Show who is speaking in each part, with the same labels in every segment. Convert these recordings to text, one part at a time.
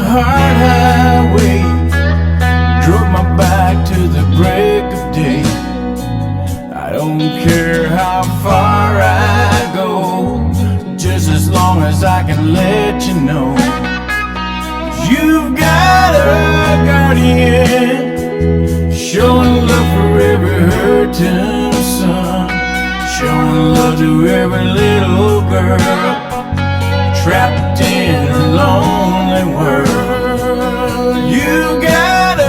Speaker 1: Hard highway, drove my bike to the break of day. I don't care how far I go, just as long as I can let you know you've got a guardian, showing love for every hurting son, showing love to every little girl trapped in a lonely world. You got a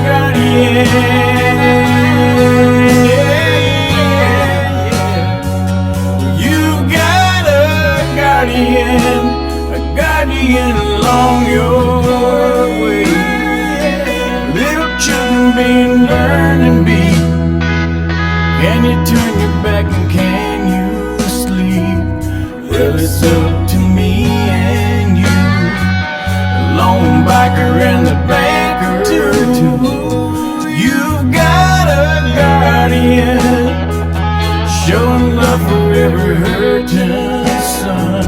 Speaker 1: guardian, you got a guardian along your way. Little children being burned and beat. Can you turn your back and can you sleep? Well, it's up to me and you, the lone biker and the banker too. You've got a guardian, showing love for every hurting son,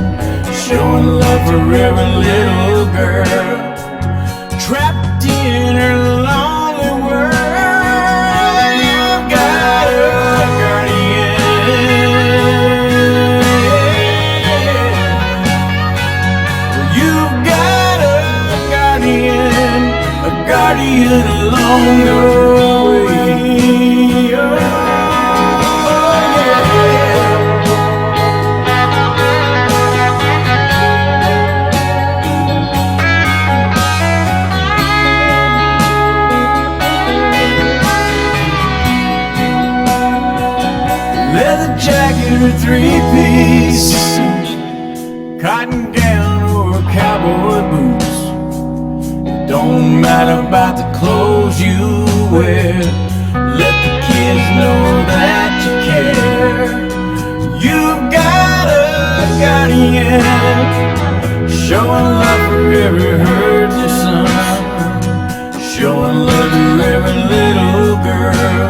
Speaker 1: showing love for every little girl trapped in her lonely world. You've got a guardian, guardian along your way. Oh, leather jacket or three-piece suit, cotton gown or cowboy boots. Don't matter about the clothes you wear, let the kids know that you care. You've got a guardian, showing love for every hurting son, showing love to every little girl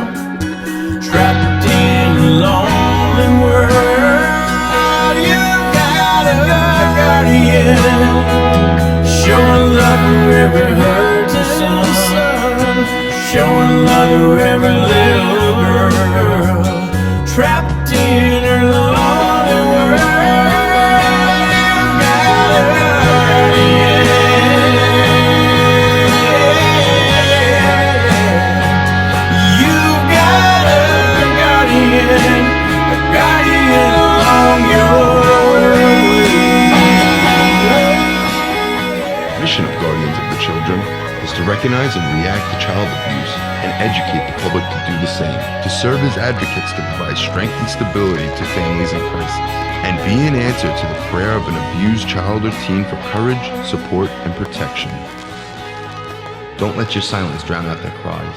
Speaker 1: trapped in a lonely world. You've got a guardian, showing love to every hurting son, showing love to every little girl trapped in her lonely world. You've got a guardian, you've got a guardian along your way.
Speaker 2: The mission of Guardians of the Children is to recognize and react to child abuse and educate the public to do the same, to serve as advocates to provide strength and stability to families in crisis, and be an answer to the prayer of an abused child or teen for courage, support, and protection. Don't let your silence drown out their cries.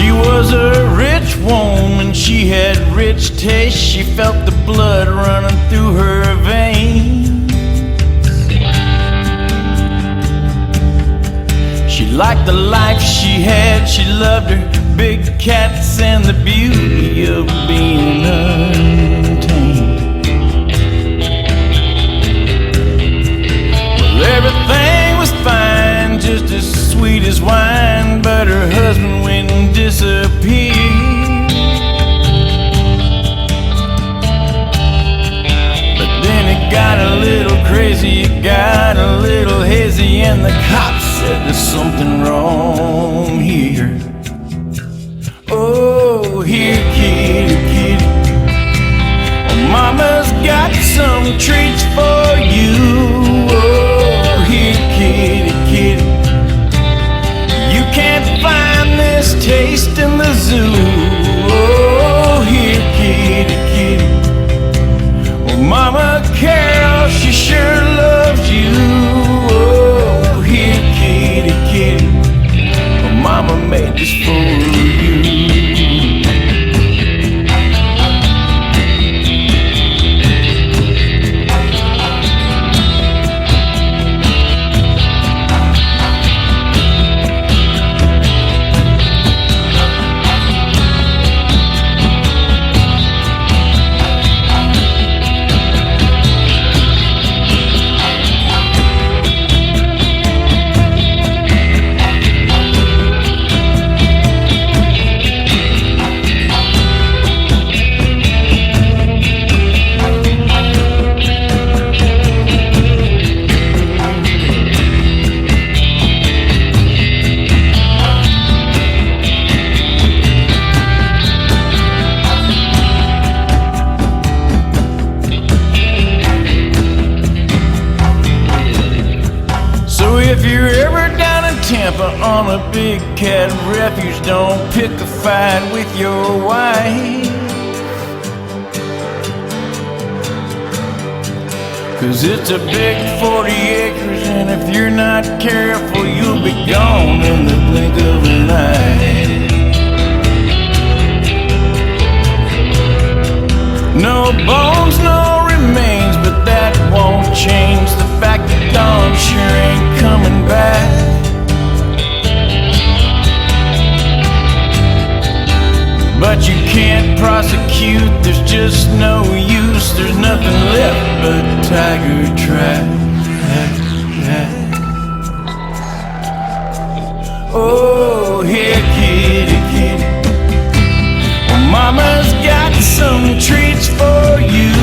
Speaker 1: Was a rich woman, she had rich taste, she felt the blood running through her veins. She liked the life she had, she loved her big cats and the beauty of being untamed. Well, everything was fine, just as sweet as wine, but her husband went and disappeared. But then it got a little crazy, it got there's something wrong here. Oh, here, kitty, kitty. Oh, mama's got some treats for you. Oh, here, kitty, kitty. You can't find this taste in the zoo. Oh, here, kitty, kitty. Oh, Mama Carol, she sure loves you. Oh, here, kitty, kitty. Oh, Mama made this for you. If you're ever down in Tampa on a big cat refuge, don't pick a fight with your wife, 'cause it's a big 40 acres, and if you're not careful, you'll be gone in the blink of an eye. No bones, no remains, but that won't change the fact that Dawn sure ain't coming back. But you can't prosecute, there's just no use. There's nothing left but tiger track. Oh, here, kitty, kitty. Well, Mama's got some treats for you.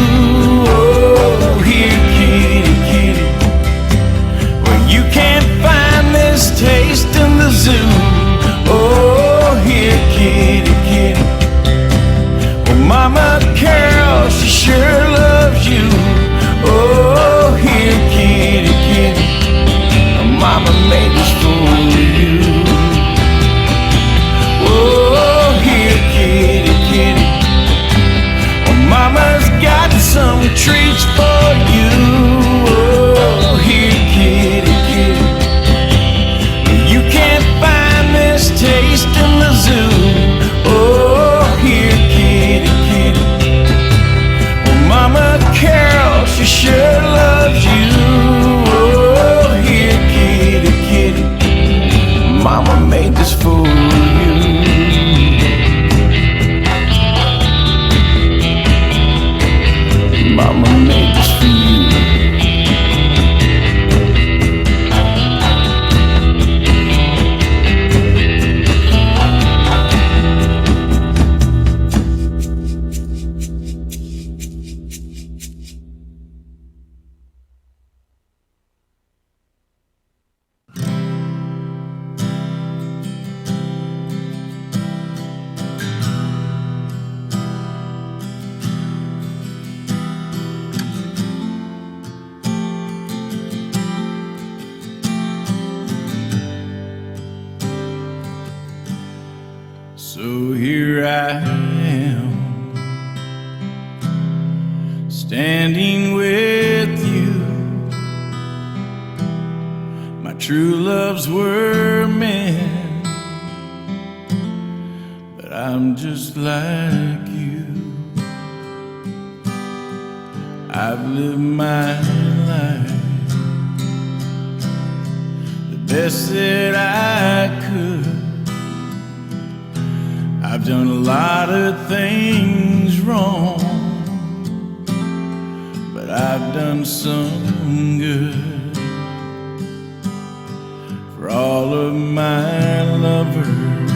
Speaker 1: Oh, here, kitty, kitty. Well, you can't find this taste in the zoo. Oh, here, kitty, kitty. Well, Mama Carol, she sure loves you. Oh, here, kitty, kitty. Mama made this for you. Oh, here, kitty, kitty. Well, Mama's got some treats for you. Oh, here, kitty, kitty. You can't find this taste in the zoo. Oh, here, kitty, kitty. Well, Mama Carol, she sure loves you. Oh, here, kitty, kitty. Mama made this for you. Mama made this for you. So here I am, standing with you. My true loves were men, but I'm just like you. I've lived my life the best that I could. I've done a lot of things wrong, but I've done some good. For all of my lovers,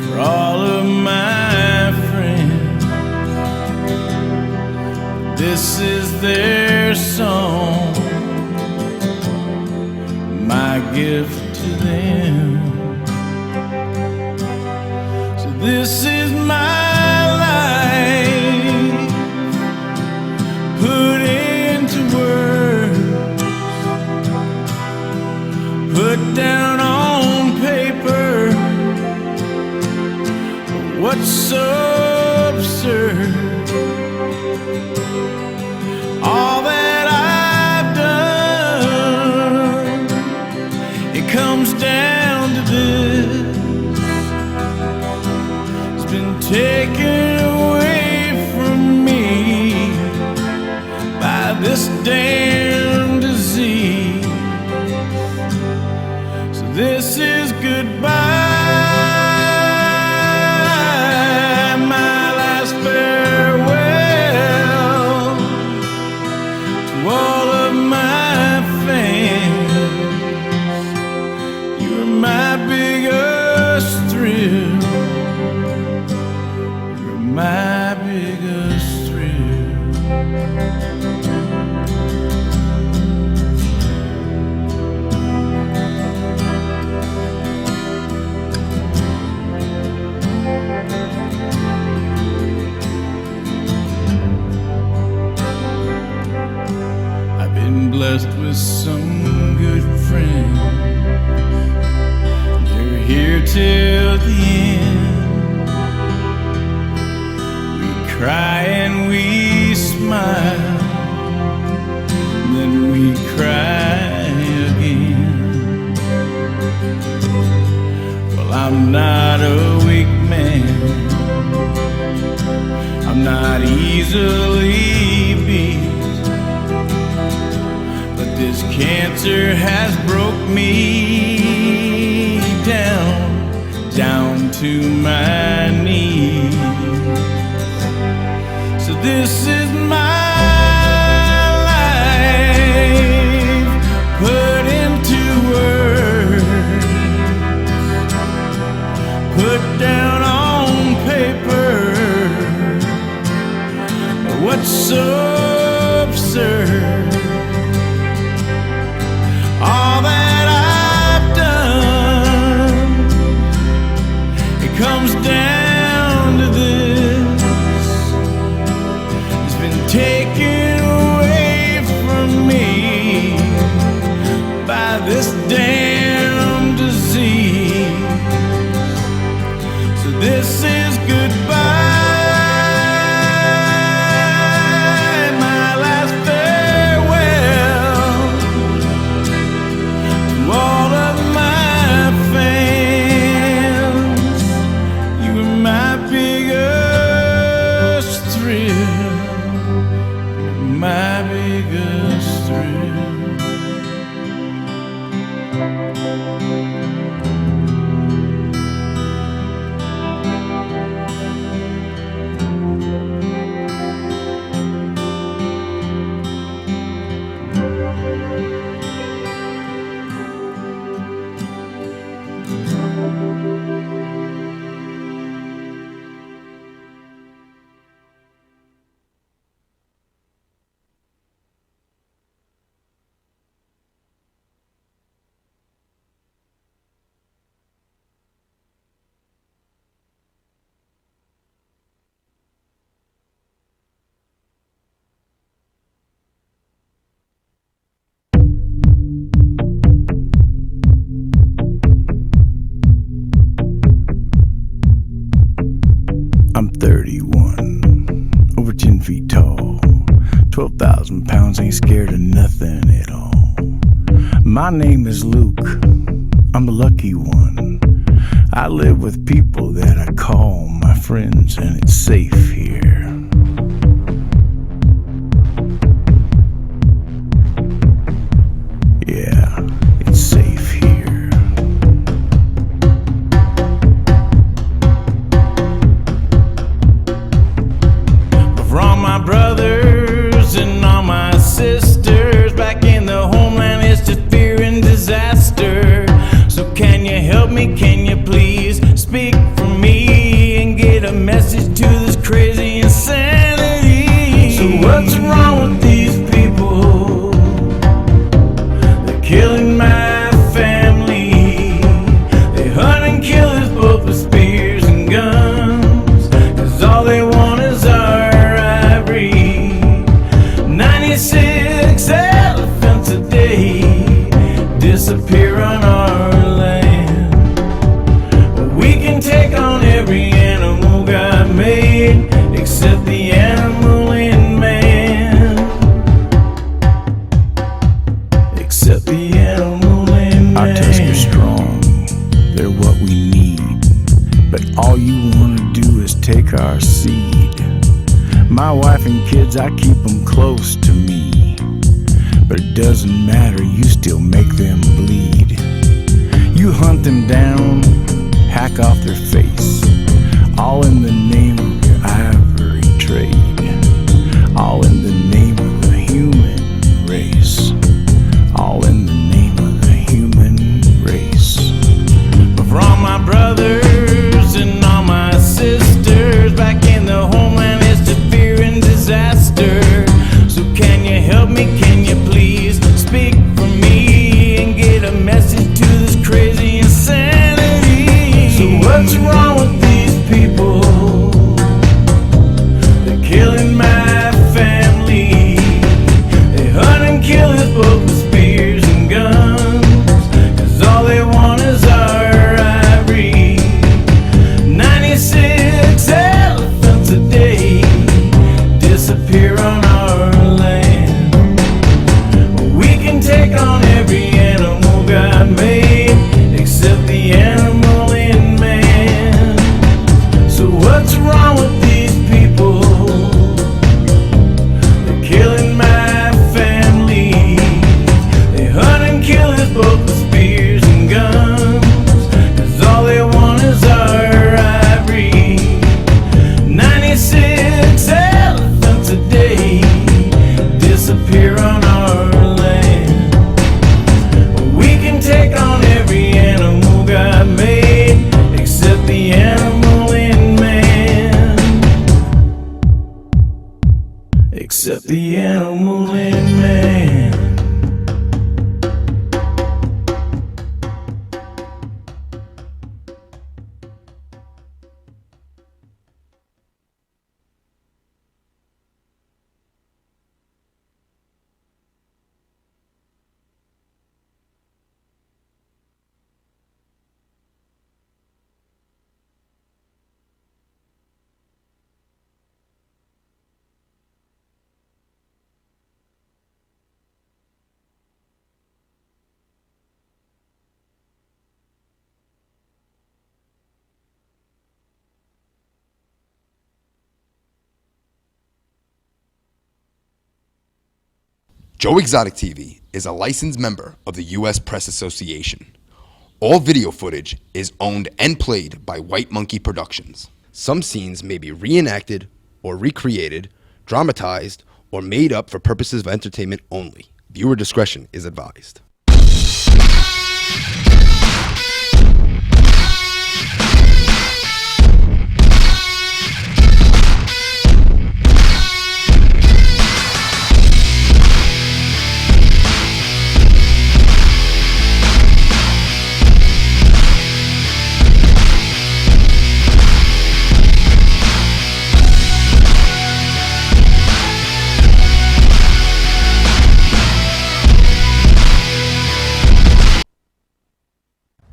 Speaker 1: for all of my friends, this is their song. my gift to them. So this is my life put into words, put down on paper. What's so absurd? All that I've done, it comes down to this. It's been taken away from me by this damn disease. So this is goodbye. My biggest thrill. I've been blessed with some good friends. They're here till the end. Cry and we smile, then we cry again. Well, I'm not a weak man, I'm not easily beat, but this cancer has broke me down to my knees. So this is my life put into words, put down on paper. What's so absurd? All that I've done, it comes down to this. Taken away from me by this damn disease. So this is goodbye, my last farewell to all of my fans. You were my biggest thrill. My biggest thrill. I'm 31, over 10 feet tall, 12,000 pounds, ain't scared of nothing at all. My name is Luke, I'm the lucky one. I live with people that I call my friends, and it's safe here. Yeah, it's safe here. But for all my brothers and all my sisters back in the homeland, it's just fear and disaster. So can you help me? Can you please speak for me and get a message to this crazy insanity? So what's wrong with these people? They're killing my family. on our land. We can take on every animal God made, except the animal in man. Except the animal in man.
Speaker 3: Our tusks are strong, they're what we need, but all you wanna do is take our seed. My wife and kids, I keep them close to me, but it doesn't matter, you still make them bleed. You hunt them down, hack off their face, all in the name of your ivory trade, all in the name of the human race, all in the name of the human race.
Speaker 1: But for all my brothers and all my sisters back in the homeland, it's just fear and disaster. So can you help me, can you please speak for me and get a message to this crazy insanity? So what's wrong with these people? They're killing my family. They hunt and kill us both with spears and guns, 'cause all they want is our ivory. 96 elephants a day disappear on our land. We can take on every animal God made, except the animal in man. So what's wrong with these people? They're killing my family. They hunt and kill us both with spears and guns, 'cause all they want is our ivory. 96 elephants a day disappear on our land. We can take on every animal God made, except the animal in man. Except the animal in man.
Speaker 2: Joe Exotic TV is a licensed member of the U.S. Press Association. All video footage is owned and played by White Monkey Productions. Some scenes may be reenacted or recreated, dramatized, or made up for purposes of entertainment only. Viewer discretion is advised.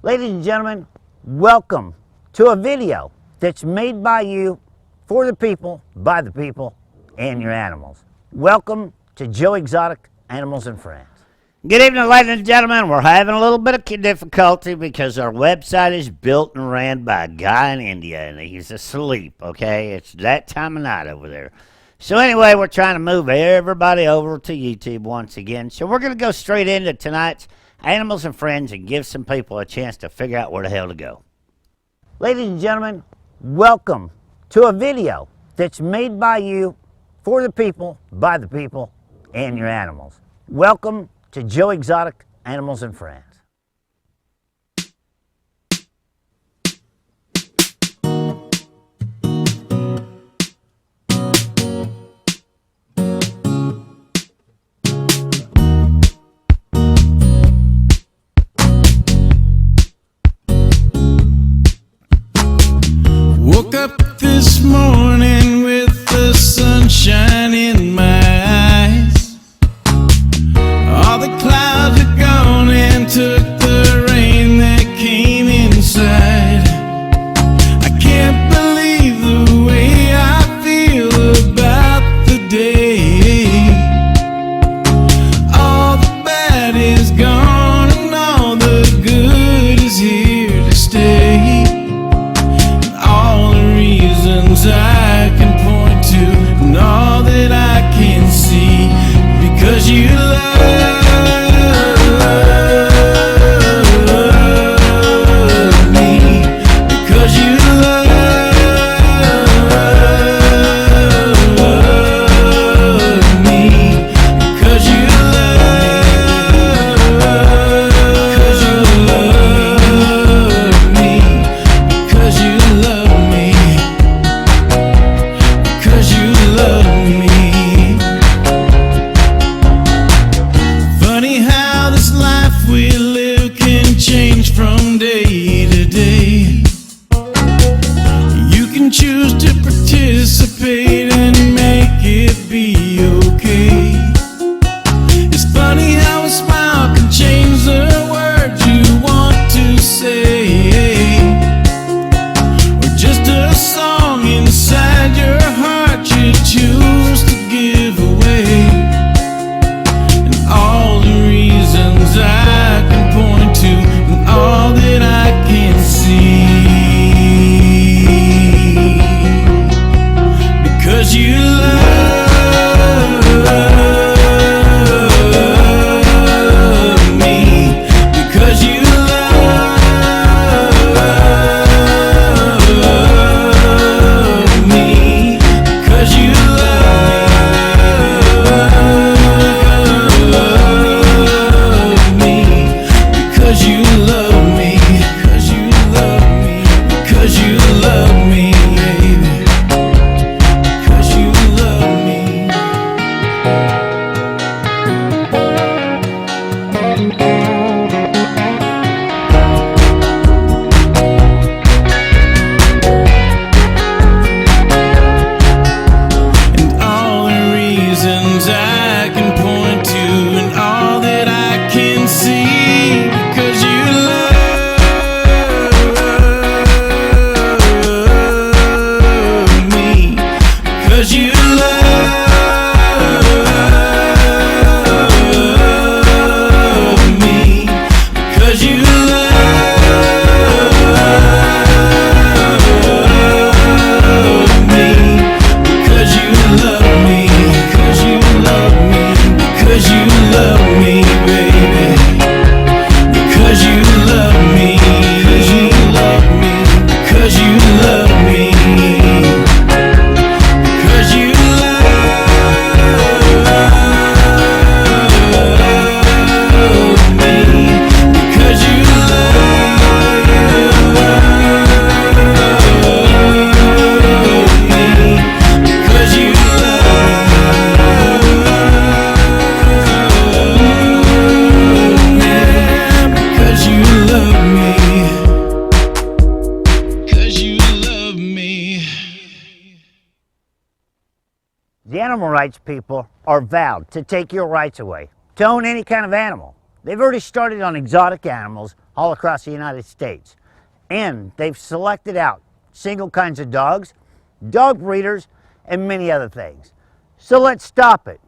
Speaker 4: Ladies and gentlemen, welcome to a video that's made by you, for the people, by the people, and your animals. Welcome to Joe Exotic Animals and Friends. Good evening, ladies and gentlemen. We're having a little bit of difficulty because our website is built and ran by a guy in India, and he's asleep, okay? It's that time of night over there. So anyway, we're trying to move everybody over to YouTube once again. So we're going to go straight into tonight's Animals and Friends and give some people a chance to figure out where the hell to go. Ladies and gentlemen, welcome to a video that's made by you, for the people, by the people, and your animals. Welcome to Joe Exotic Animals and Friends.
Speaker 1: Woke up this morning with the sunshine in my eyes. All the clouds are gone and took the rain. love me, because you love me, because you love me, because you love me, baby, because you love me, because you love me, because you love me, because you
Speaker 4: The animal rights people are vowed to take your rights away, to own any kind of animal. They've already started on exotic animals all across the United States. And they've selected out single kinds of dogs, dog breeders, and many other things. So let's stop it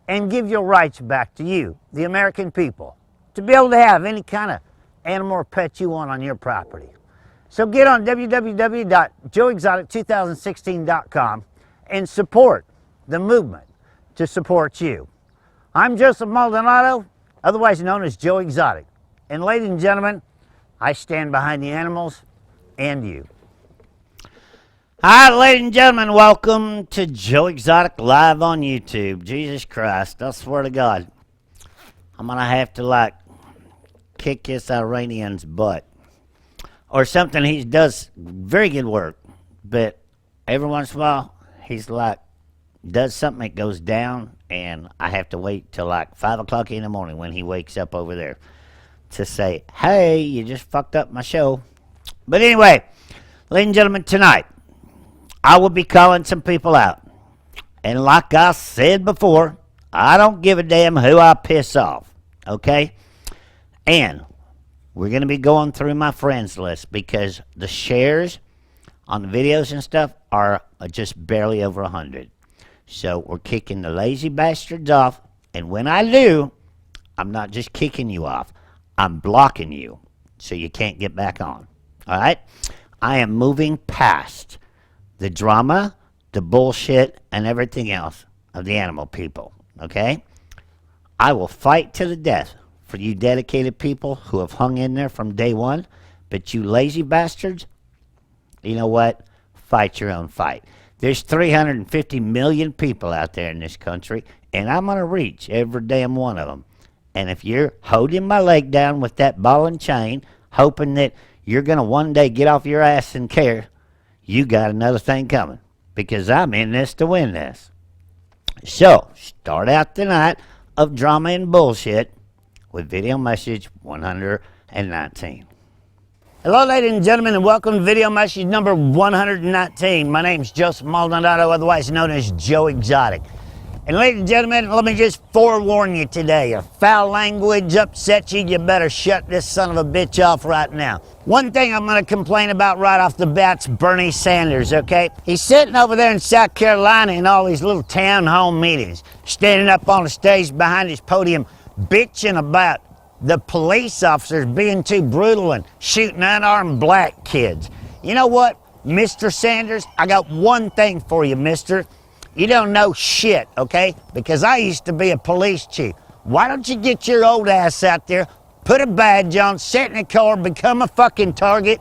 Speaker 4: and give your rights back to you, the American people, to be able to have any kind of animal or pet you want on your property. So get on www.joeexotic2016.com and support the movement to support you. I'm Joseph Maldonado, otherwise known as Joe Exotic. And ladies and gentlemen, I stand behind the animals and you. All right, ladies and gentlemen, welcome to Joe Exotic live on YouTube. Jesus Christ, I swear to God, I'm gonna have to kick this Iranian's butt or something. He does very good work, but every once in a while he's does something that goes down, and I have to wait till 5 o'clock in the morning when he wakes up over there to say, hey, you just fucked up my show. But anyway, ladies and gentlemen, tonight I will be calling some people out. And like I said before, I don't give a damn who I piss off, okay? And we're going to be going through my friends list because the shares on the videos and stuff are just barely over 100. So we're kicking the lazy bastards off. And when I do, I'm not just kicking you off. I'm blocking you so you can't get back on. All right? I am moving past the drama, the bullshit, and everything else of the animal people. Okay? I will fight to the death for you dedicated people who have hung in there from day one. But you lazy bastards, you know what? Fight your own fight. There's 350 million people out there in this country, and I'm going to reach every damn one of them. And if you're holding my leg down with that ball and chain, hoping that you're going to one day get off your ass and care, you got another thing coming, because I'm in this to win this. So, start out the night of drama and bullshit with video message 119. Hello, ladies and gentlemen, and welcome to video message number 119. My name's Joseph Maldonado, otherwise known as Joe Exotic. And ladies and gentlemen, let me just forewarn you today. If foul language upsets you, you better shut this son of a bitch off right now. One thing I'm going to complain about right off the bat's Bernie Sanders, okay? He's sitting over there in South Carolina in all these little town hall meetings, standing up on the stage behind his podium, bitching about the police officers being too brutal and shooting unarmed black kids. You know what, Mr. Sanders? I got one thing for you, mister. You don't know shit, okay? Because I used to be a police chief. Why don't you get your old ass out there, put a badge on, sit in a car, become a fucking target,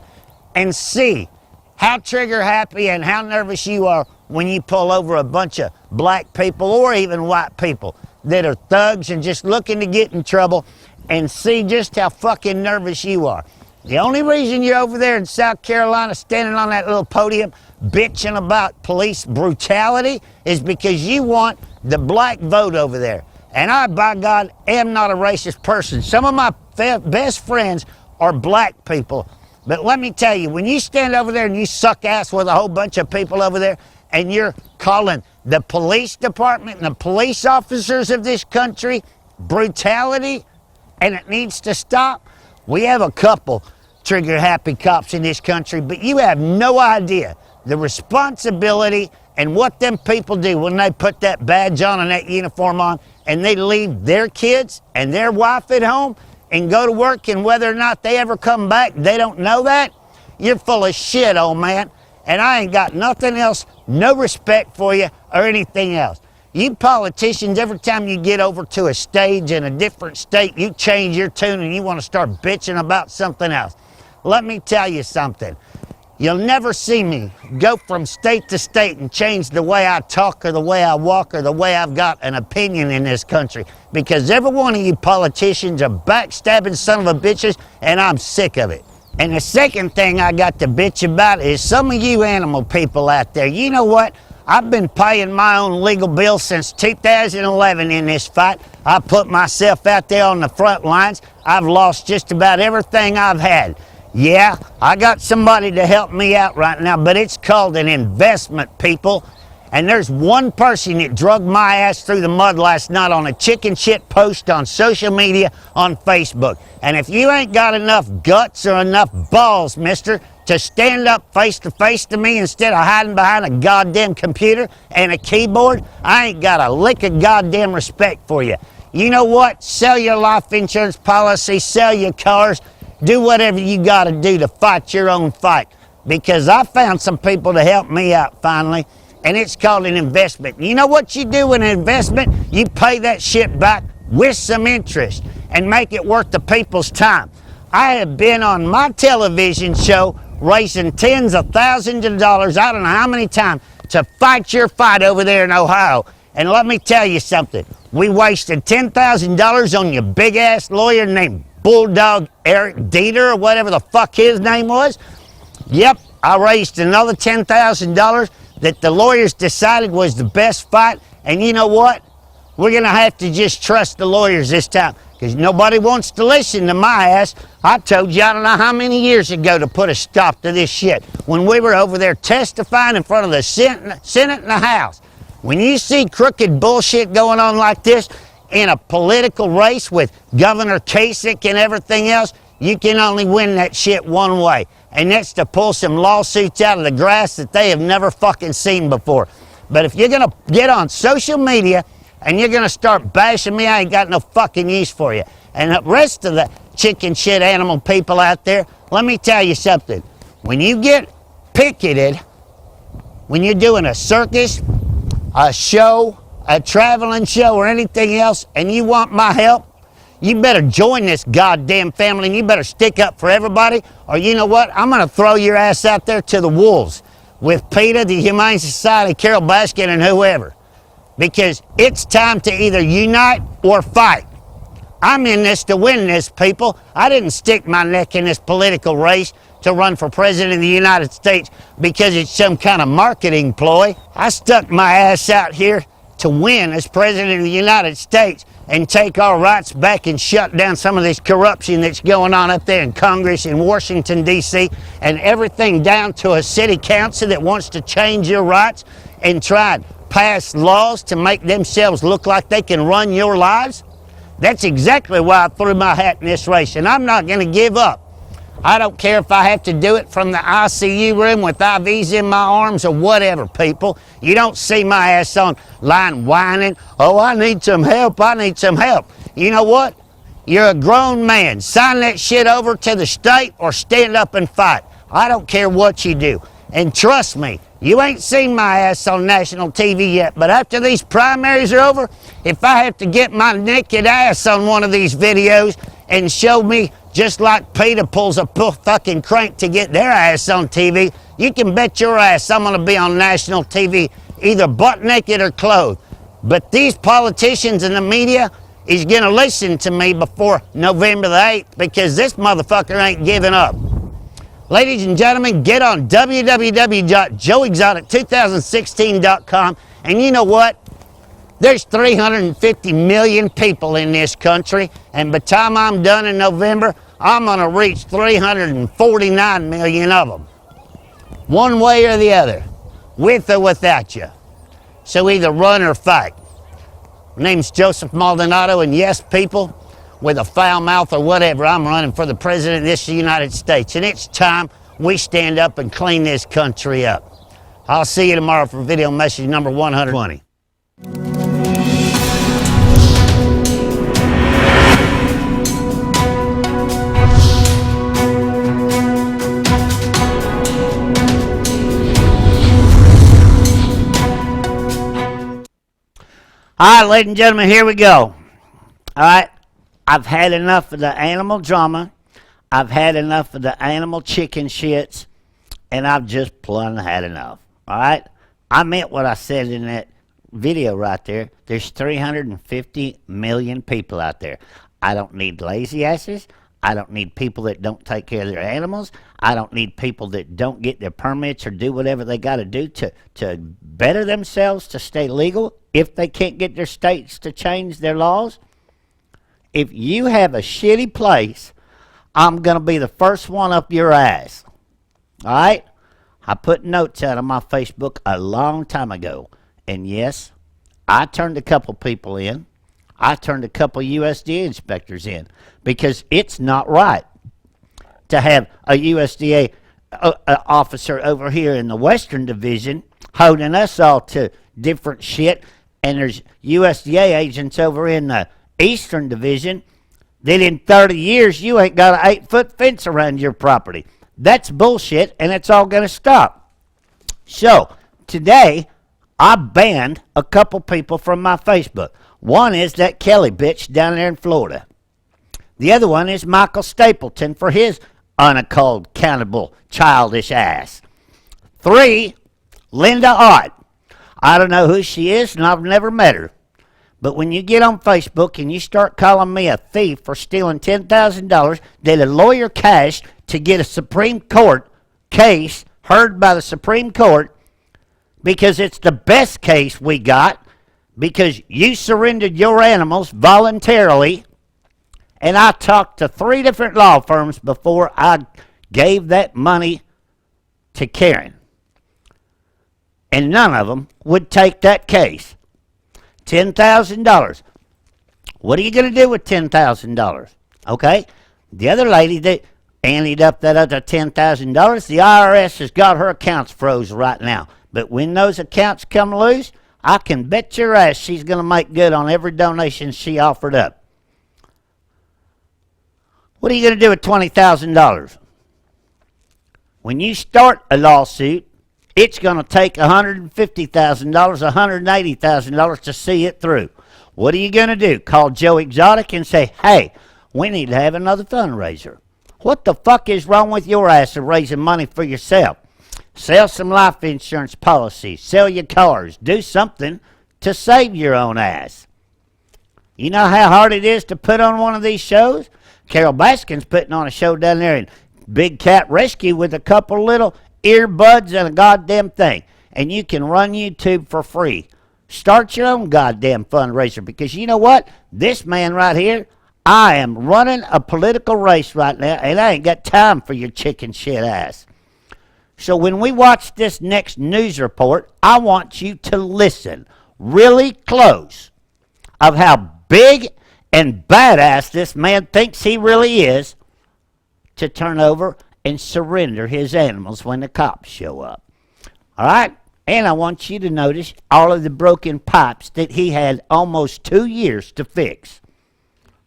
Speaker 4: and see how trigger happy and how nervous you are when you pull over a bunch of black people or even white people that are thugs and just looking to get in trouble, and see just how fucking nervous you are. The only reason you're over there in South Carolina standing on that little podium bitching about police brutality is because you want the black vote over there. And I, by God, am not a racist person. Some of my best friends are black people. But let me tell you, when you stand over there and you suck ass with a whole bunch of people over there and you're calling the police department and the police officers of this country brutality, and it needs to stop. We have a couple trigger-happy cops in this country, but you have no idea the responsibility and what them people do when they put that badge on and that uniform on and they leave their kids and their wife at home and go to work, and whether or not they ever come back, they don't know that? You're full of shit, old man. And I ain't got nothing else, no respect for you or anything else. You politicians, every time you get over to a stage in a different state, you change your tune and you want to start bitching about something else. Let me tell you something. You'll never see me go from state to state and change the way I talk or the way I walk or the way I've got an opinion in this country, because every one of you politicians are backstabbing son of a bitches, and I'm sick of it. And the second thing I got to bitch about is some of you animal people out there. You know what? I've been paying my own legal bills since 2011 in this fight. I put myself out there on the front lines. I've lost just about everything I've had. Yeah, I got somebody to help me out right now, but it's called an investment, people. And there's one person that drug my ass through the mud last night on a chicken shit post on social media on Facebook. And if you ain't got enough guts or enough balls, mister, to stand up face to face to me instead of hiding behind a goddamn computer and a keyboard, I ain't got a lick of goddamn respect for you. You know what? Sell your life insurance policy, sell your cars, do whatever you gotta do to fight your own fight. Because I found some people to help me out finally, and it's called an investment. You know what you do with an investment? You pay that shit back with some interest and make it worth the people's time. I have been on my television show raising tens of thousands of dollars, I don't know how many times, to fight your fight over there in Ohio. And let me tell you something. We wasted $10,000 on your big-ass lawyer named Bulldog Eric Dieter, or whatever the fuck his name was. Yep, I raised another $10,000 that the lawyers decided was the best fight. And you know what? We're going to have to just trust the lawyers this time, because nobody wants to listen to my ass. I told you I don't know how many years ago to put a stop to this shit when we were over there testifying in front of the Senate and the House. When you see crooked bullshit going on like this in a political race with Governor Kasich and everything else, you can only win that shit one way, and that's to pull some lawsuits out of the grass that they have never fucking seen before. But if you're gonna get on social media and you're gonna start bashing me, I ain't got no fucking use for you. And the rest of the chicken shit animal people out there, let me tell you something. When you get picketed, when you're doing a circus, a show, a traveling show, or anything else, and you want my help, you better join this goddamn family, and you better stick up for everybody, or you know what? I'm gonna throw your ass out there to the wolves with PETA, the Humane Society, Carol Baskin, and whoever. Because it's time to either unite or fight. I'm in this to win this, people. I didn't stick my neck in this political race to run for president of the United States because it's some kind of marketing ploy. I stuck my ass out here to win as president of the United States and take our rights back and shut down some of this corruption that's going on up there in Congress in Washington, D.C., and everything down to a city council that wants to change your rights and try and pass laws to make themselves look like they can run your lives. That's exactly why I threw my hat in this race, and I'm not going to give up. I don't care if I have to do it from the ICU room with IVs in my arms or whatever, people. You don't see my ass online whining, oh, I need some help, I need some help. You know what? You're a grown man. Sign that shit over to the state or stand up and fight. I don't care what you do. And trust me, you ain't seen my ass on national TV yet, but after these primaries are over, if I have to get my naked ass on one of these videos and show me just like PETA pulls a fucking crank to get their ass on TV, you can bet your ass I'm gonna be on national TV, either butt naked or clothed. But these politicians and the media is gonna listen to me before November the 8th, because this motherfucker ain't giving up. Ladies and gentlemen, get on www.joeexotic2016.com, and you know what? There's 350 million people in this country, and by the time I'm done in November, I'm gonna reach 349 million of them. One way or the other, with or without you. So either run or fight. My name's Joseph Maldonado, and yes, people, with a foul mouth or whatever, I'm running for the president of this United States, and it's time we stand up and clean this country up. I'll see you tomorrow for video message number 120. All right, ladies and gentlemen, here we go. All right, I've had enough of the animal drama. I've had enough of the animal chicken shits, and I've just plumb had enough. All right, I meant what I said in that video right there. There's 350 million people out there. I don't need lazy asses. I don't need people that don't take care of their animals. I don't need people that don't get their permits or do whatever they got to do to better themselves to stay legal if they can't get their states to change their laws. If you have a shitty place, I'm going to be the first one up your ass. All right? I put notes out on my Facebook a long time ago. And yes, I turned a couple people in. I turned a couple USDA inspectors in because it's not right to have a USDA officer over here in the Western Division holding us all to different shit, and there's USDA agents over in the Eastern Division that in 30 years you ain't got an 8-foot fence around your property. That's bullshit, and it's all going to stop. So today I banned a couple people from my Facebook. One is that Kelly bitch down there in Florida. The other one is Michael Stapleton for his unaccountable, childish ass. 3, Linda Ott. I don't know who she is, and I've never met her. But when you get on Facebook and you start calling me a thief for stealing $10,000 that a lawyer cashed to get a Supreme Court case heard by the Supreme Court because it's the best case we got because you surrendered your animals voluntarily, and I talked to 3 different law firms before I gave that money to Karen. And none of them would take that case. $10,000. What are you going to do with $10,000? Okay? The other lady that anteed up that other $10,000, the IRS has got her accounts froze right now. But when those accounts come loose, I can bet your ass she's going to make good on every donation she offered up. What are you going to do with $20,000? When you start a lawsuit, it's going to take $150,000, $180,000 to see it through. What are you going to do? Call Joe Exotic and say, hey, we need to have another fundraiser. What the fuck is wrong with your ass of raising money for yourself? Sell some life insurance policies. Sell your cars. Do something to save your own ass. You know how hard it is to put on one of these shows? Carol Baskin's putting on a show down there in Big Cat Rescue with a couple little earbuds and a goddamn thing. And you can run YouTube for free. Start your own goddamn fundraiser because you know what? This man right here, I am running a political race right now and I ain't got time for your chicken shit ass. So when we watch this next news report, I want you to listen really close of how big and badass this man thinks he really is to turn over and surrender his animals when the cops show up. All right? And I want you to notice all of the broken pipes that he had almost 2 years to fix.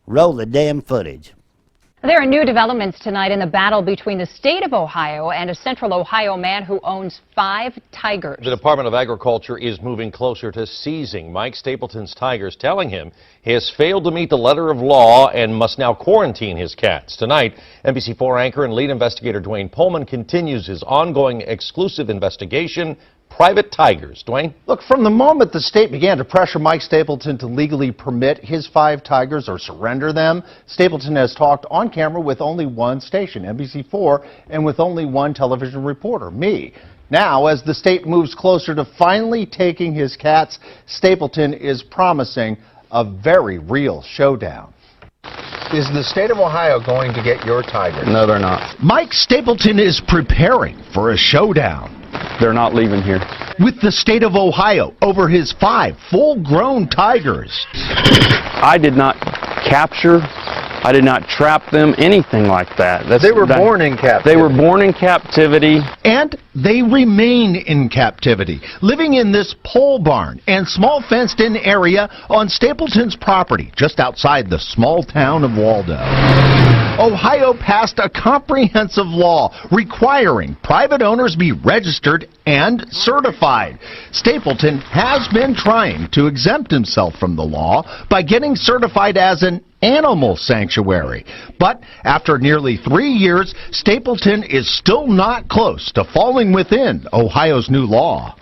Speaker 4: Roll the damn footage.
Speaker 5: There are new developments tonight in the battle between the state of Ohio and a central Ohio man who owns 5 tigers.
Speaker 6: The Department of Agriculture is moving closer to seizing Mike Stapleton's tigers, telling him he has failed to meet the letter of law and must now quarantine his cats. Tonight, NBC4 anchor and lead investigator Dwayne Pullman continues his ongoing exclusive investigation. Private tigers. Dwayne?
Speaker 7: Look, from the moment the state began to pressure Mike Stapleton to legally permit his 5 tigers or surrender them, Stapleton has talked on camera with only one station, NBC4, and with only one television reporter, me. Now, as the state moves closer to finally taking his cats, Stapleton is promising a very real showdown.
Speaker 8: Is the state of Ohio going to get your tigers?
Speaker 9: No, they're not.
Speaker 7: Mike Stapleton is preparing for a showdown
Speaker 9: They're not leaving here.
Speaker 7: with the state of Ohio over his 5 full-grown tigers.
Speaker 9: I did not capture, I did not trap them, anything like that.
Speaker 8: They were born in captivity.
Speaker 9: They were born in captivity.
Speaker 7: And they remain in captivity, living in this pole barn and small fenced-in area on Stapleton's property just outside the small town of Waldo. Ohio passed a comprehensive law requiring private owners be registered and certified. Stapleton has been trying to exempt himself from the law by getting certified as an animal sanctuary. But after nearly 3 years, Stapleton is still not close to falling within Ohio's new law.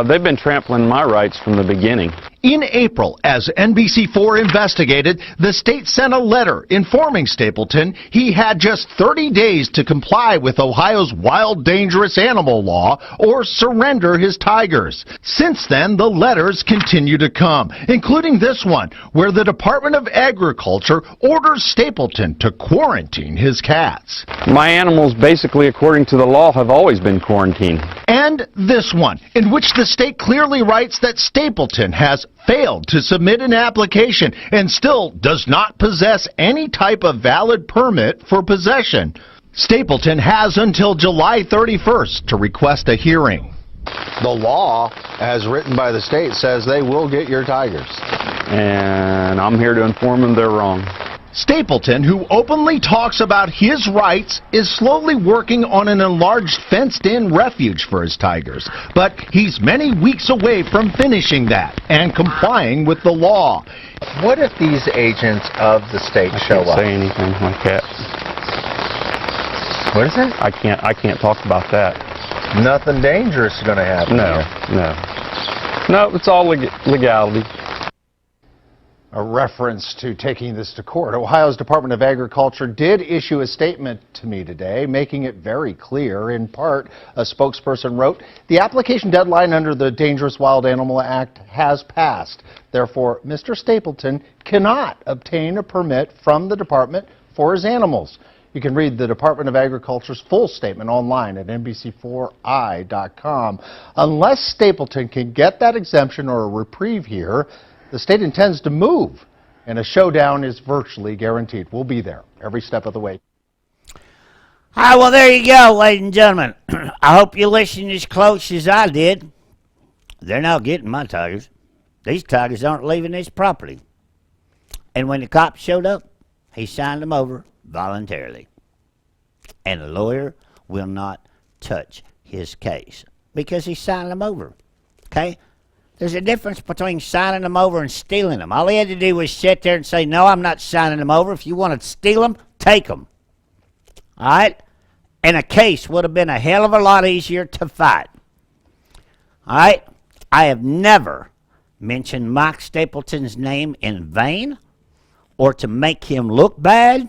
Speaker 9: They've been trampling my rights from the beginning.
Speaker 7: In April, as NBC4 investigated, the state sent a letter informing Stapleton he had just 30 days to comply with Ohio's wild, dangerous animal law or surrender his tigers. Since then, the letters continue to come, including this one, where the Department of Agriculture orders Stapleton to quarantine his cats.
Speaker 9: My animals, basically according to the law, have always been quarantined.
Speaker 7: And this one, in which the state clearly writes that Stapleton has failed to submit an application and still does not possess any type of valid permit for possession. Stapleton has until July 31st to request a hearing.
Speaker 8: The law, as written by the state, says they will get your tigers.
Speaker 9: And I'm here to inform them they're wrong.
Speaker 7: Stapleton, who openly talks about his rights, is slowly working on an enlarged fenced-in refuge for his tigers. But he's many weeks away from finishing that and complying with the law.
Speaker 8: What if these agents of the state show
Speaker 9: I can't
Speaker 8: up?
Speaker 9: say anything like that.
Speaker 8: What is it?
Speaker 9: I can't talk about that.
Speaker 8: Nothing dangerous is going to happen here.
Speaker 9: No, it's all legality.
Speaker 7: A reference to taking this to court. Ohio's Department of Agriculture did issue a statement to me today, making it very clear. In part, a spokesperson wrote, "The application deadline under the Dangerous Wild Animal Act has passed. Therefore, Mr. Stapleton cannot obtain a permit from the department for his animals." You can read the Department of Agriculture's full statement online at NBC4i.com. Unless Stapleton can get that exemption or a reprieve here, the state intends to move, and a showdown is virtually guaranteed. We'll be there every step of the way.
Speaker 4: All right, well, there you go, ladies and gentlemen. I hope you listened as close as I did. They're not getting my tigers. These tigers aren't leaving this property. And when the cops showed up, he signed them over voluntarily. And the lawyer will not touch his case because he signed them over, okay? There's a difference between signing them over and stealing them. All he had to do was sit there and say, no, I'm not signing them over. If you want to steal them, take them. All right? And a case would have been a hell of a lot easier to fight. All right? I have never mentioned Mike Stapleton's name in vain or to make him look bad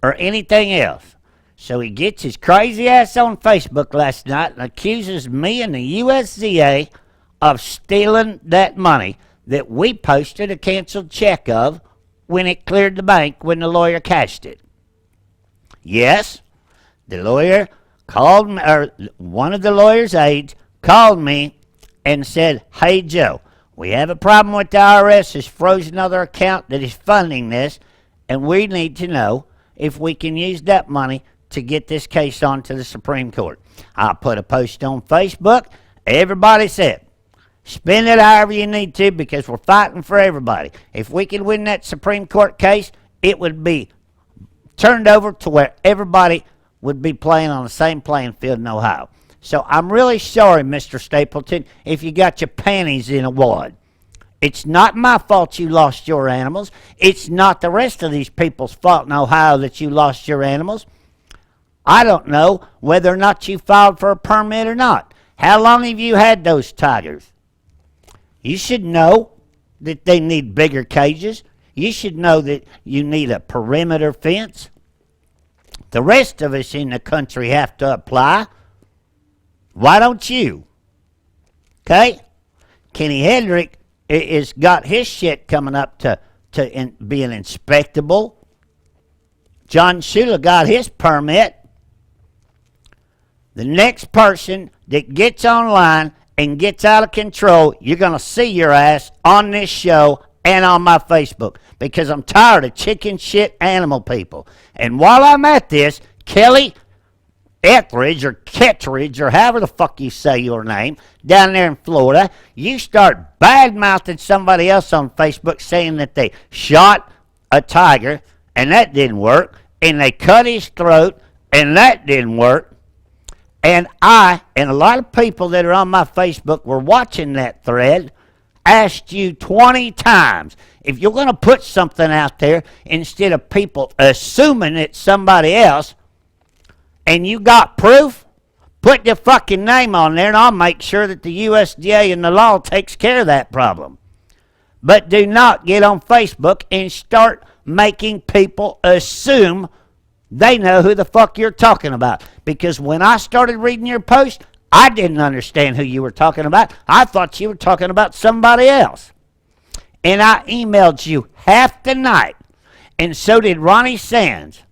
Speaker 4: or anything else. So he gets his crazy ass on Facebook last night and accuses me and the USDA of stealing that money that we posted a canceled check of when it cleared the bank when the lawyer cashed it. Yes, the lawyer called me, or one of the lawyer's aides called me and said, hey Joe, we have a problem with the IRS has frozen another account that is funding this, and we need to know if we can use that money to get this case on to the Supreme Court. I put a post on Facebook. Everybody said, spend it however you need to because we're fighting for everybody. If we can win that Supreme Court case, it would be turned over to where everybody would be playing on the same playing field in Ohio. So I'm really sorry, Mr. Stapleton, if you got your panties in a wad. It's not my fault you lost your animals. It's not the rest of these people's fault in Ohio that you lost your animals. I don't know whether or not you filed for a permit or not. How long have you had those tigers? You should know that they need bigger cages. You should know that you need a perimeter fence. The rest of us in the country have to apply. Why don't you? Okay? Kenny Hedrick is got his shit coming up to being inspectable. John Shula got his permit. The next person that gets online and gets out of control, you're going to see your ass on this show and on my Facebook because I'm tired of chicken shit animal people. And while I'm at this, Kelly Etheridge or Kettridge or however the fuck you say your name, down there in Florida, you start bad-mouthing somebody else on Facebook saying that they shot a tiger and that didn't work and they cut his throat, and that didn't work. And I, and a lot of people that are on my Facebook were watching that thread, asked you 20 times, if you're going to put something out there, instead of people assuming it's somebody else, and you got proof, put your fucking name on there, and I'll make sure that the USDA and the law takes care of that problem. But do not get on Facebook and start making people assume they know who the fuck you're talking about. Because when I started reading your post, I didn't understand who you were talking about. I thought you were talking about somebody else. And I emailed you half the night, and so did Ronnie Sands,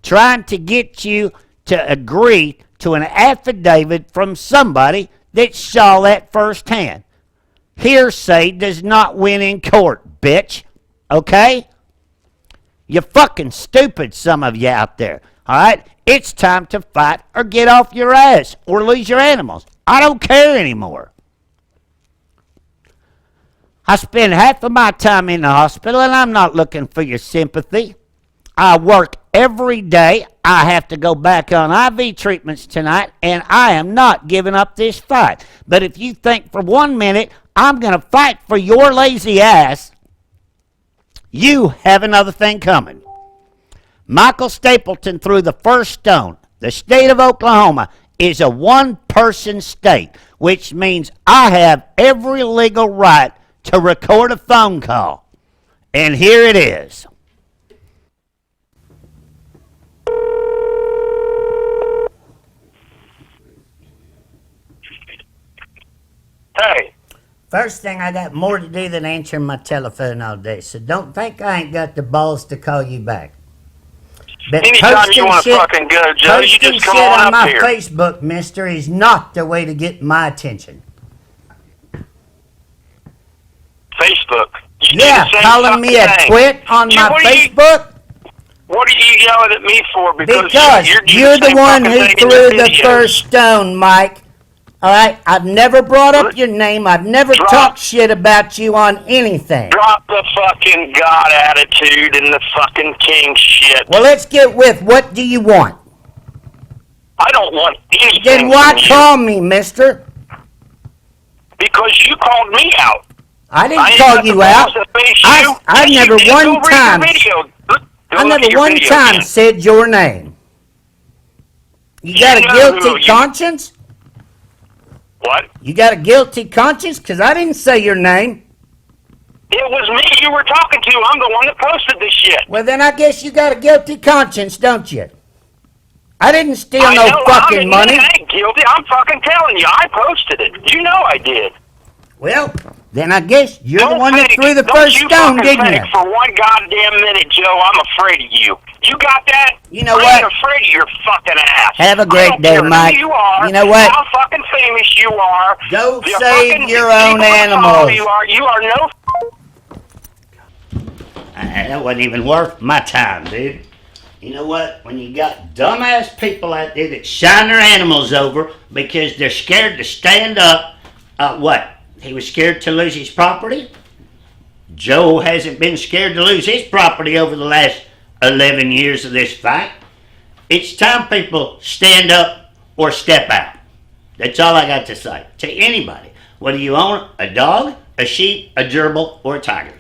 Speaker 4: trying to get you to agree to an affidavit from somebody that saw that firsthand. Hearsay does not win in court, bitch. Okay? You're fucking stupid, some of you out there. All right? It's time to fight or get off your ass or lose your animals. I don't care anymore. I spend half of my time in the hospital, and I'm not looking for your sympathy. I work every day. I have to go back on IV treatments tonight, and I am not giving up this fight. But if you think for 1 minute I'm going to fight for your lazy ass, you have another thing coming. Michael Stapleton threw the first stone. The state of Oklahoma is a one-person state, which means I have every legal right to record a phone call. And here it is.
Speaker 10: Hey.
Speaker 4: First thing, I got more to do than answering my telephone all day, so don't think I ain't got the balls to call you back. But
Speaker 10: Anytime you want to fucking go, Joe, you just come on
Speaker 4: my
Speaker 10: up here.
Speaker 4: Facebook, mister, is not the way to get my attention.
Speaker 10: Facebook. You do
Speaker 4: Yeah,
Speaker 10: the same
Speaker 4: calling me a
Speaker 10: fucking
Speaker 4: twit on
Speaker 10: thing.
Speaker 4: my Facebook?
Speaker 10: What are you yelling at me for?
Speaker 4: Because
Speaker 10: you're
Speaker 4: you're the
Speaker 10: same
Speaker 4: one
Speaker 10: fucking
Speaker 4: who
Speaker 10: thing in
Speaker 4: threw
Speaker 10: your
Speaker 4: the
Speaker 10: videos.
Speaker 4: first stone, Mike. All right, I've never brought up your name. I've never talked shit about you on anything.
Speaker 10: Drop the fucking God attitude and the fucking king shit.
Speaker 4: Well, let's get with what do you want?
Speaker 10: I don't want anything
Speaker 4: Then why
Speaker 10: from you.
Speaker 4: call me, mister?
Speaker 10: Because you called me out.
Speaker 4: I didn't call you out. I never one time. I never one time said your name. You got a guilty conscience?
Speaker 10: What?
Speaker 4: You got a guilty conscience? Because I didn't say your name.
Speaker 10: It was me you were talking to. I'm the one that posted this shit.
Speaker 4: Well, then I guess you got a guilty conscience, don't you? I didn't steal fucking money.
Speaker 10: I ain't guilty. I'm fucking telling you. I posted it. You know I did.
Speaker 4: Well, then I guess you're the one that threw the first stone, didn't you?
Speaker 10: For 1 goddamn minute, Joe, I'm afraid of you. You got that?
Speaker 4: You know
Speaker 10: I
Speaker 4: what?
Speaker 10: ain't afraid of your fucking ass.
Speaker 4: Have a great day, Mike.
Speaker 10: You are.
Speaker 4: You know what?
Speaker 10: How fucking famous you are.
Speaker 4: Go
Speaker 10: The
Speaker 4: save
Speaker 10: fucking
Speaker 4: your own
Speaker 10: people that follow
Speaker 4: animals.
Speaker 10: You are no.
Speaker 4: That wasn't even worth my time, dude. You know what? When you got dumbass people out there that shine their animals over because they're scared to stand up, what? He was scared to lose his property? Joe hasn't been scared to lose his property over the last 11 years of this fight. It's time people stand up or step out. That's all I got to say to anybody. Whether you own a dog, a sheep, a gerbil, or a tiger.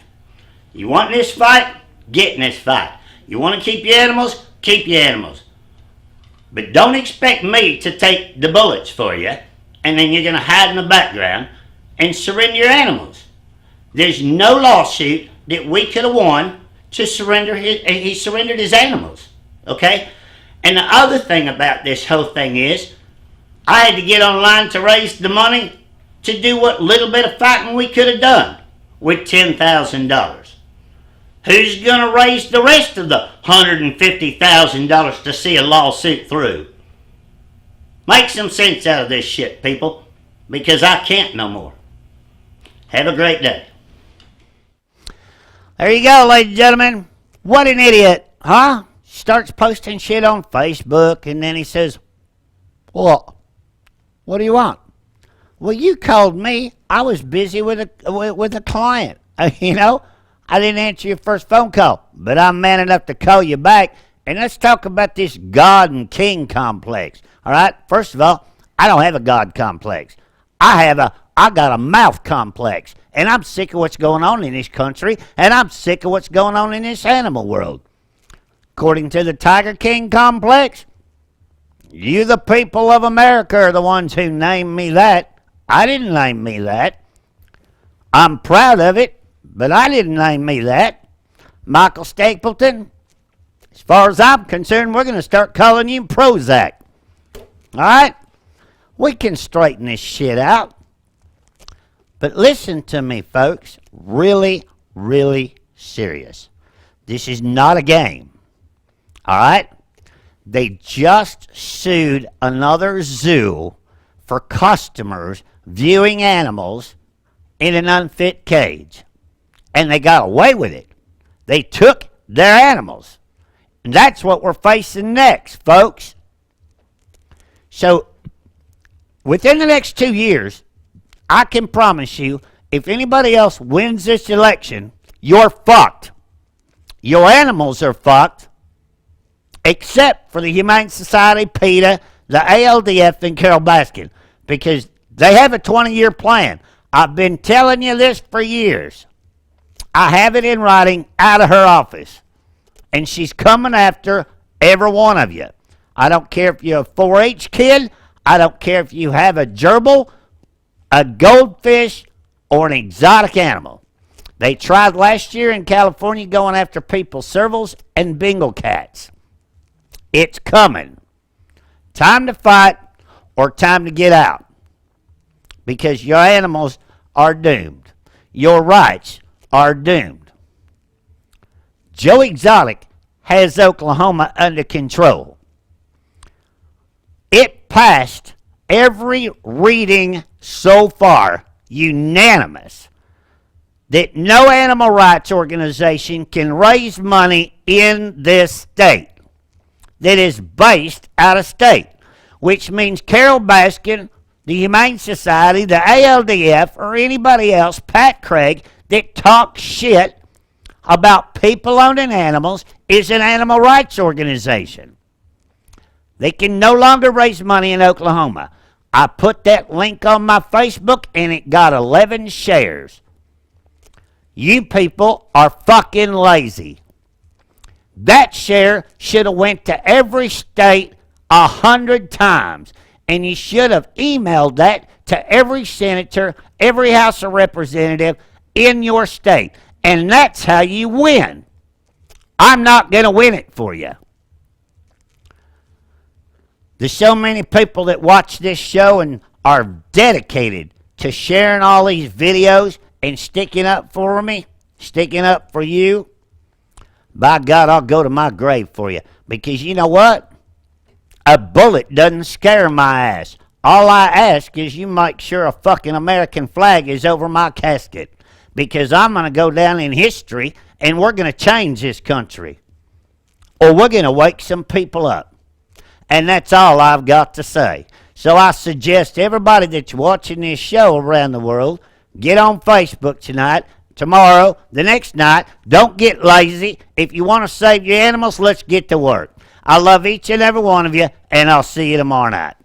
Speaker 4: You want this fight? Get in this fight. You want to keep your animals? Keep your animals. But don't expect me to take the bullets for you, and then you're going to hide in the background and surrender your animals. There's no lawsuit that we could have won to surrender he surrendered his animals, okay? And the other thing about this whole thing is, I had to get online to raise the money to do what little bit of fighting we could have done with $10,000. Who's going to raise the rest of the $150,000 to see a lawsuit through? Make some sense out of this shit, people, because I can't no more. Have a great day. There you go, ladies and gentlemen. What an idiot, huh? Starts posting shit on Facebook, and then he says, "Well, what do you want?" Well, you called me. I was busy with a client. You know, I didn't answer your first phone call, but I'm man enough to call you back And let's talk about this God and King complex. All right? First of all, I don't have a God complex. I got a mouth complex. And I'm sick of what's going on in this country, and I'm sick of what's going on in this animal world. According to the Tiger King complex, you the people of America are the ones who named me that. I didn't name me that. I'm proud of it, but I didn't name me that. Michael Stapleton, as far as I'm concerned, we're going to start calling you Prozac. All right? We can straighten this shit out. But listen to me, folks. Really, really serious. This is not a game. All right? They just sued another zoo for customers viewing animals in an unfit cage. And they got away with it. They took their animals. And that's what we're facing next, folks. So, within the next 2 years, I can promise you, if anybody else wins this election, you're fucked. Your animals are fucked, except for the Humane Society, PETA, the ALDF, and Carol Baskin, because they have a 20-year plan. I've been telling you this for years. I have it in writing out of her office, and she's coming after every one of you. I don't care if you're a 4-H kid. I don't care if you have a gerbil, a goldfish, or an exotic animal. They tried last year in California going after people's servals and Bengal cats. It's coming. Time to fight or time to get out. Because your animals are doomed. Your rights are doomed. Joe Exotic has Oklahoma under control. It passed every reading so far, unanimous, that no animal rights organization can raise money in this state that is based out of state, which means Carol Baskin, the Humane Society, the ALDF, or anybody else, Pat Craig, that talks shit about people owning animals is an animal rights organization. They can no longer raise money in Oklahoma. I put that link on my Facebook and it got 11 shares. You people are fucking lazy. That share should have went to every state 100 times. And you should have emailed that to every senator, every House of Representative in your state. And that's how you win. I'm not going to win it for you. There's so many people that watch this show and are dedicated to sharing all these videos and sticking up for me, sticking up for you. By God, I'll go to my grave for you. Because you know what? A bullet doesn't scare my ass. All I ask is you make sure a fucking American flag is over my casket. Because I'm going to go down in history and we're going to change this country. Or we're going to wake some people up. And that's all I've got to say. So I suggest everybody that's watching this show around the world, get on Facebook tonight, tomorrow, the next night. Don't get lazy. If you want to save your animals, let's get to work. I love each and every one of you, and I'll see you tomorrow night.